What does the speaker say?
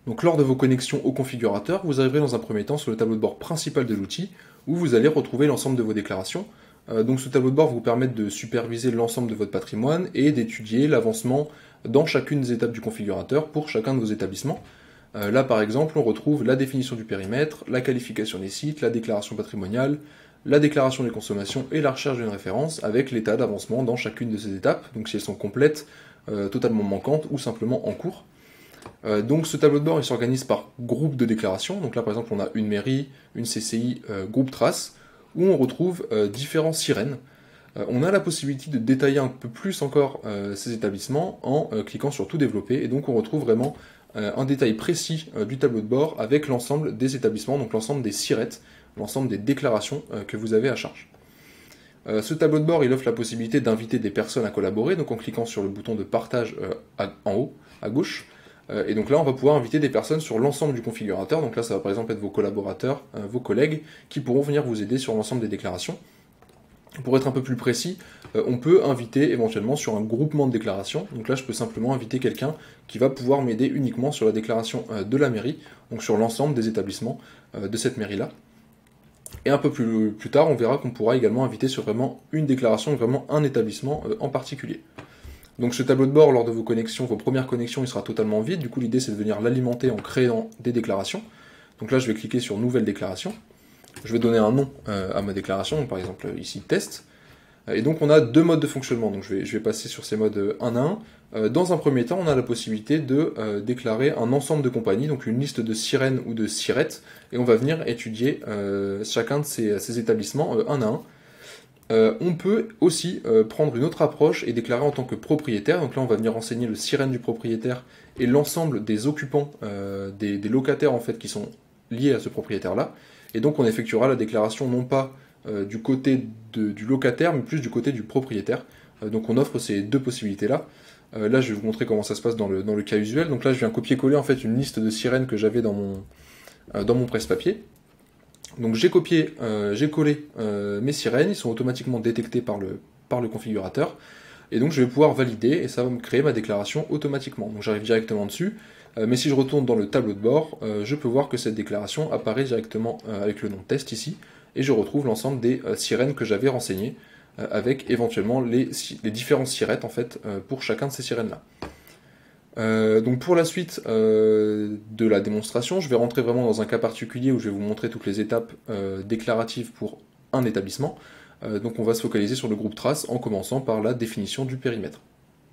Donc lors de vos connexions au configurateur, vous arriverez dans un premier temps sur le tableau de bord principal de l'outil, où vous allez retrouver l'ensemble de vos déclarations. Donc ce tableau de bord va vous permettre de superviser l'ensemble de votre patrimoine et d'étudier l'avancement dans chacune des étapes du configurateur pour chacun de vos établissements. Là par exemple, on retrouve la définition du périmètre, la qualification des sites, la déclaration patrimoniale, la déclaration des consommations et la recherche d'une référence avec l'état d'avancement dans chacune de ces étapes, donc si elles sont complètes, totalement manquantes ou simplement en cours. Donc ce tableau de bord il s'organise par groupe de déclarations, donc là par exemple on a une mairie, une CCI, groupe trace, où on retrouve différents sirènes. On a la possibilité de détailler un peu plus encore ces établissements en cliquant sur tout développer, et donc on retrouve vraiment un détail précis du tableau de bord avec l'ensemble des établissements, donc l'ensemble des sirettes, l'ensemble des déclarations que vous avez à charge. Ce tableau de bord il offre la possibilité d'inviter des personnes à collaborer, donc en cliquant sur le bouton de partage en haut, à gauche. Et donc là, on va pouvoir inviter des personnes sur l'ensemble du configurateur. Donc là, ça va par exemple être vos collaborateurs, vos collègues, qui pourront venir vous aider sur l'ensemble des déclarations. Pour être un peu plus précis, on peut inviter éventuellement sur un groupement de déclarations. Donc là, je peux simplement inviter quelqu'un qui va pouvoir m'aider uniquement sur la déclaration de la mairie, donc sur l'ensemble des établissements de cette mairie-là. Et un peu plus tard, on verra qu'on pourra également inviter sur vraiment une déclaration, vraiment un établissement en particulier. Donc ce tableau de bord, lors de vos connexions, vos premières connexions, il sera totalement vide. Du coup, l'idée, c'est de venir l'alimenter en créant des déclarations. Donc là, je vais cliquer sur Nouvelle déclaration. Je vais donner un nom à ma déclaration, donc par exemple ici test. Et donc on a deux modes de fonctionnement. Donc je vais passer sur ces modes un à un. Dans un premier temps, on a la possibilité de déclarer un ensemble de compagnies, donc une liste de sirènes ou de sirettes, et on va venir étudier chacun de ces établissements un à un. On peut aussi prendre une autre approche et déclarer en tant que propriétaire. Donc là, on va venir renseigner le sirène du propriétaire et l'ensemble des occupants, des locataires en fait qui sont liés à ce propriétaire-là. Et donc, on effectuera la déclaration non pas du côté du locataire, mais plus du côté du propriétaire. Donc, on offre ces deux possibilités-là. Là, je vais vous montrer comment ça se passe dans le cas usuel. Donc là, je viens copier-coller en fait une liste de sirènes que j'avais dans mon presse-papier. Donc j'ai copié, j'ai collé mes sirènes, ils sont automatiquement détectés par le configurateur, et donc je vais pouvoir valider, et ça va me créer ma déclaration automatiquement. Donc j'arrive directement dessus, mais si je retourne dans le tableau de bord, je peux voir que cette déclaration apparaît directement avec le nom test ici, et je retrouve l'ensemble des sirènes que j'avais renseignées, avec éventuellement les différentes sirettes en fait, pour chacun de ces sirènes-là. Donc pour la suite de la démonstration, je vais rentrer vraiment dans un cas particulier où je vais vous montrer toutes les étapes déclaratives pour un établissement. Donc on va se focaliser sur le groupe trace en commençant par la définition du périmètre.